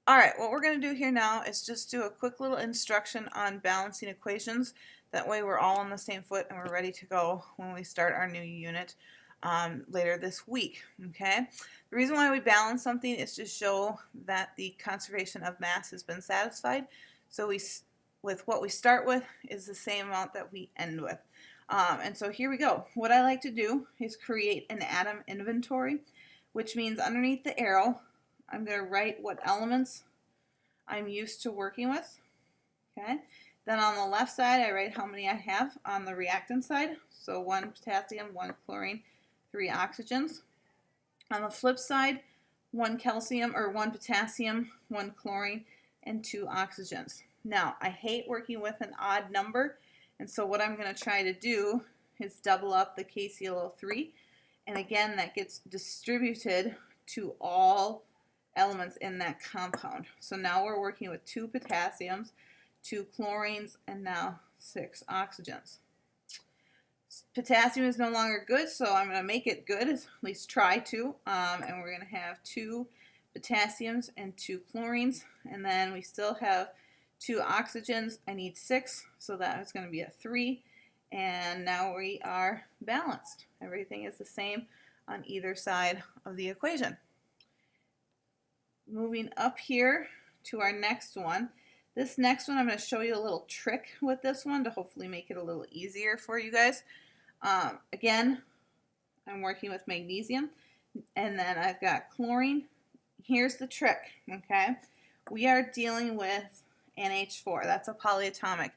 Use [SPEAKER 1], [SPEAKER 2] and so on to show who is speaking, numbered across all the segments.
[SPEAKER 1] All right, what we're going to do here now is just do a quick little instruction on balancing equations. That way we're all on the same foot and we're ready to go when we start our new unit later this week. Okay. The reason why we balance something is to show that the conservation of mass has been satisfied. So with what we start with is the same amount that we end with. And so here we go. What I like to do is create an atom inventory, which means underneath the arrow I'm going to write what elements I'm used to working with. Okay. Then on the left side, I write how many I have on the reactant side. So 1 potassium, 1 chlorine, 3 oxygens. On the flip side, 1 calcium or 1 potassium, 1 chlorine, and 2 oxygens. Now, I hate working with an odd number, and so what I'm going to try to do is double up the KClO3, and again, that gets distributed to all elements in that compound. So now we're working with 2 potassiums, 2 chlorines, and now 6 oxygens. Potassium is no longer good, so I'm going to make it good, at least try to, and we're going to have 2 potassiums and 2 chlorines, and then we still have 2 oxygens. I need 6, so that is going to be a 3, and now we are balanced. Everything is the same on either side of the equation. Moving up here to our next one. This next one, I'm going to show you a little trick with this one to hopefully make it a little easier for you guys. Again, I'm working with magnesium, and then I've got chlorine. Here's the trick, okay? We are dealing with NH4. That's a polyatomic.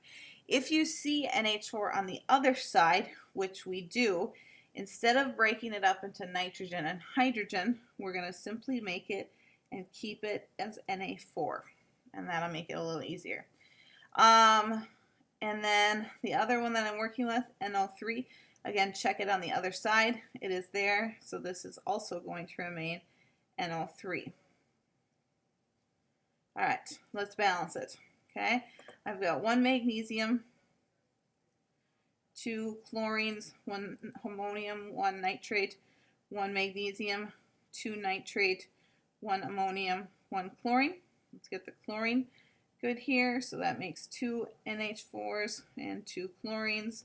[SPEAKER 1] If you see NH4 on the other side, which we do, instead of breaking it up into nitrogen and hydrogen, we're going to simply make it and keep it as Na4, and that'll make it a little easier. And then the other one that I'm working with, NO3, again, check it on the other side. It is there, so this is also going to remain NO3. All right, let's balance it. Okay, I've got 1 magnesium, 2 chlorines, 1 ammonium, 1 nitrate, 1 magnesium, 2 nitrate, 1 ammonium, 1 chlorine. Let's get the chlorine good here. So that makes 2 NH4s and 2 chlorines.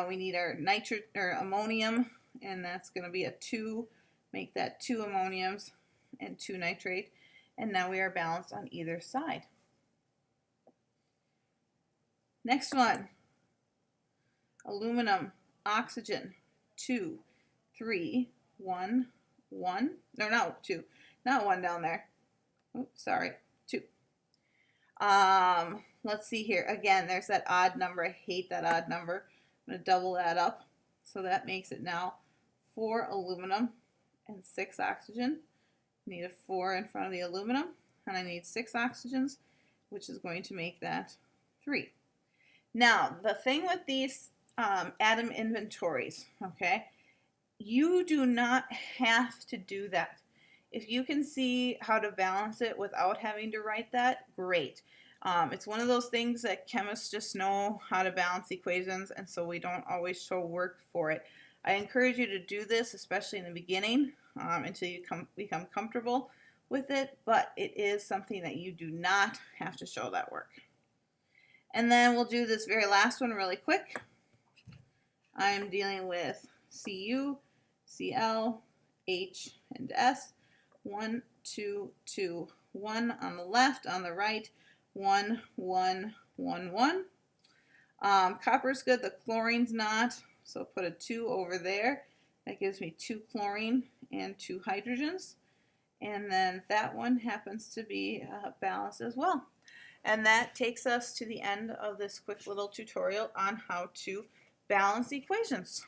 [SPEAKER 1] We need our nitrate or ammonium, and that's going to be a 2. Make that 2 ammoniums and 2 nitrate. And now we are balanced on either side. Next one. Aluminum, oxygen, 2, 3, 1, 1. No, not 2. Not 1 down there. Oops, sorry, 2. Let's see here. Again, there's that odd number. I hate that odd number. I'm going to double that up. So that makes it now 4 aluminum and 6 oxygen. I need a 4 in front of the aluminum, and I need 6 oxygens, which is going to make that 3. Now, the thing with these atom inventories, okay, you do not have to do that. If you can see how to balance it without having to write that, great. It's one of those things that chemists just know how to balance equations, and so we don't always show work for it. I encourage you to do this, especially in the beginning, until you become comfortable with it, but it is something that you do not have to show that work. And then we'll do this very last one really quick. I'm dealing with Cu, Cl, H, and S. 1, 2, 2, 1 on the left, on the right, 1, 1, 1, 1. Copper's good, the chlorine's not, so put a 2 over there. That gives me 2 chlorine and 2 hydrogens. And then that one happens to be balanced as well. And that takes us to the end of this quick little tutorial on how to balance equations.